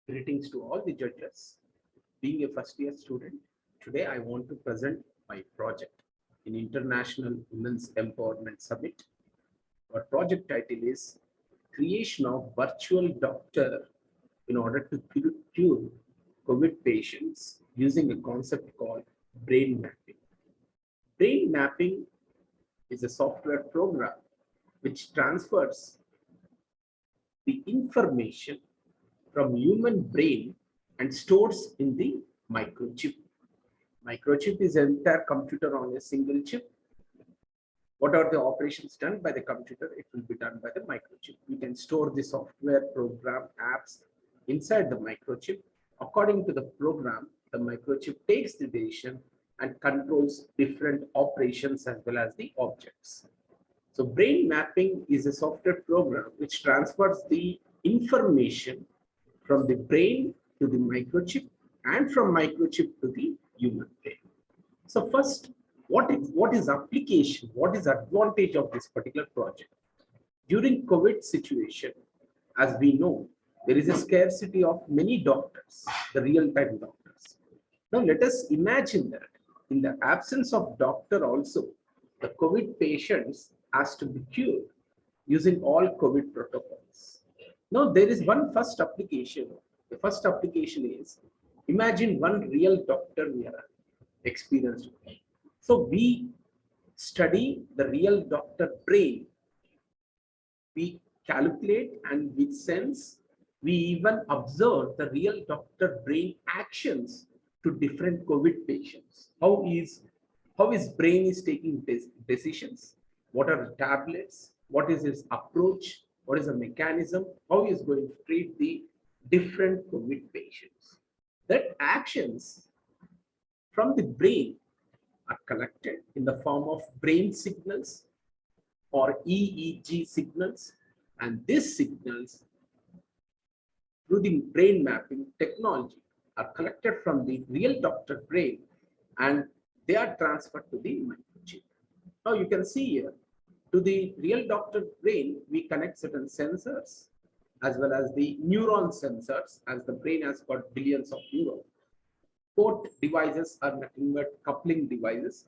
Greetings to all the judges. Being a first year student, today I want to present my project in International Women's Empowerment Summit. Our project title is Creation of Virtual Doctor in order to cure COVID patients using a concept called brain mapping. Brain mapping is a software program which transfers the information from human brain and stores in the microchip. Microchip is an entire computer on a single chip. What are the operations done by the computer? It will be done by the microchip. We can store the software, program, apps inside the microchip. According to the program, the microchip takes the decision and controls different operations as well as the objects. So brain mapping is a software program which transfers the information from the brain to the microchip and from microchip to the human brain. So first, what is application? What is advantage of this particular project? During COVID situation, as we know, there is a scarcity of many doctors, the real-time doctors. Now let us imagine that in the absence of doctor also, the COVID patients has to be cured using all COVID protocols. Now there is one first application. The first application is, imagine one real doctor we are experienced with. So we study the real doctor brain. We calculate and with sense, we even observe the real doctor brain actions to different COVID patients. How his brain is taking decisions, what are the tablets, what is his approach, what is the mechanism, how he is going to treat the different COVID patients. That actions from the brain are collected in the form of brain signals or EEG signals, and these signals through the brain mapping technology are collected from the real doctor brain and they are transferred to the microchip. Now you can see here, to the real doctor brain, we connect certain sensors as well as the neuron sensors, as the brain has got billions of neurons. Both devices are nothing but coupling devices.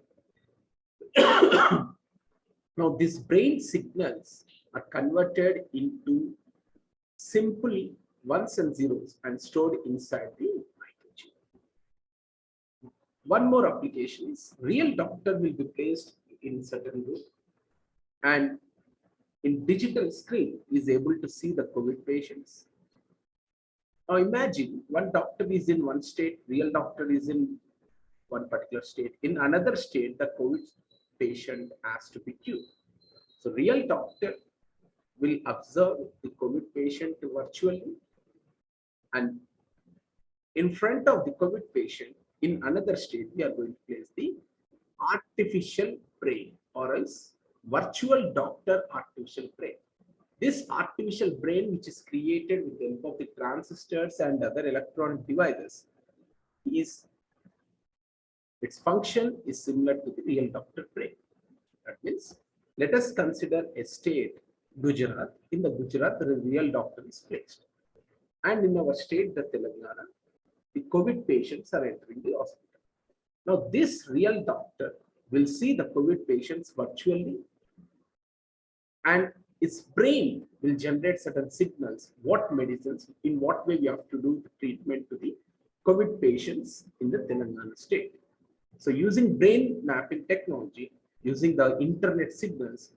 Now these brain signals are converted into simple ones and zeros and stored inside the microchip. One more application is real doctor will be placed in certain room and in digital screen is able to see the COVID patients. Now imagine one doctor is in one state, real doctor is in one particular state. In another state, the COVID patient has to be cured. So real doctor will observe the COVID patient virtually, and in front of the COVID patient in another state, we are going to place the artificial brain or else virtual doctor artificial brain. This artificial brain, which is created with the help of the transistors and other electronic devices, its function is similar to the real doctor brain. That means, let us consider a state, Gujarat. In the Gujarat, the real doctor is placed. And in our state, the Telangana, the COVID patients are entering the hospital. Now, this real doctor will see the COVID patients virtually, and its brain will generate certain signals, what medicines, in what way we have to do the treatment to the COVID patients in the Telangana state. So using brain mapping technology, using the internet signals,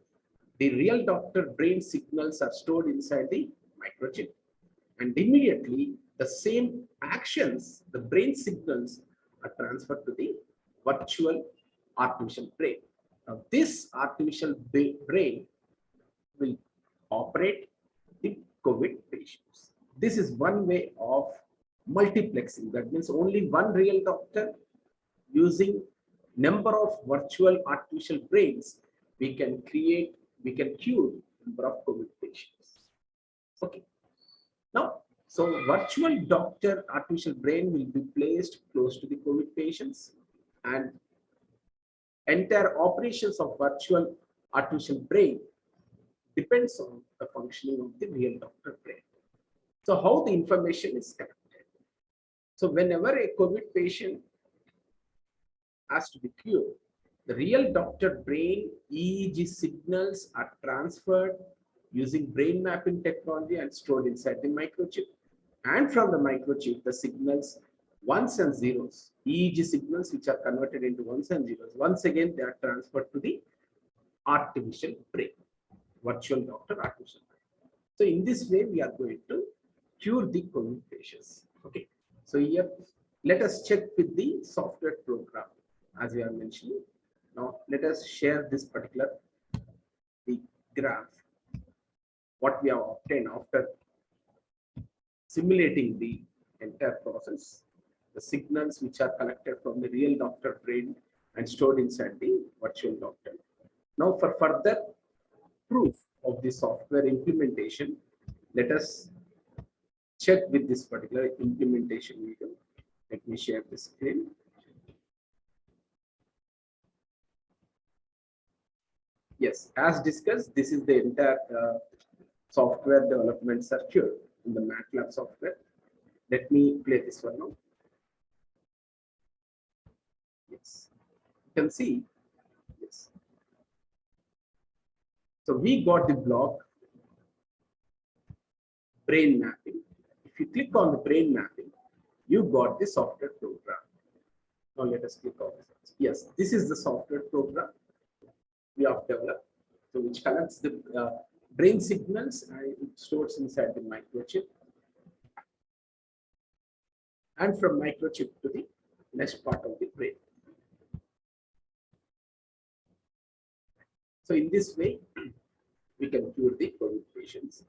the real doctor brain signals are stored inside the microchip. And immediately the same actions, the brain signals are transferred to the virtual artificial brain. Now this artificial brain will operate the COVID patients. This is one way of multiplexing. That means only one real doctor using number of virtual artificial brains, we can cure number of COVID patients. Okay. Now, so virtual doctor artificial brain will be placed close to the COVID patients, and entire operations of virtual artificial brain depends on the functioning of the real doctor brain. So how the information is collected? So whenever a COVID patient has to be cured, the real doctor brain EEG signals are transferred using brain mapping technology and stored inside the microchip. And from the microchip, the signals ones and zeros, EEG signals which are converted into ones and zeros, once again they are transferred to the artificial brain, virtual doctor artificial brain. So in this way, we are going to cure the COVID patients. Okay. So here, let us check with the software program as we are mentioning. Now, let us share this particular the graph, what we have obtained after simulating the entire process, the signals which are collected from the real doctor brain and stored inside the virtual doctor. Now, for further proof of the software implementation, let us check with this particular implementation video. Let me share the screen. Yes, as discussed, this is the entire software development circuit in the MATLAB software. Let me play this one now. Yes, you can see. Yes. So we got the block brain mapping. If you click on the brain mapping, you got the software program. Now let us click on this. Yes, this is the software program we have developed, so which collects the brain signals and it stores inside the microchip, and from microchip to the next part of the brain. So in this way, we can cure the COVID patients.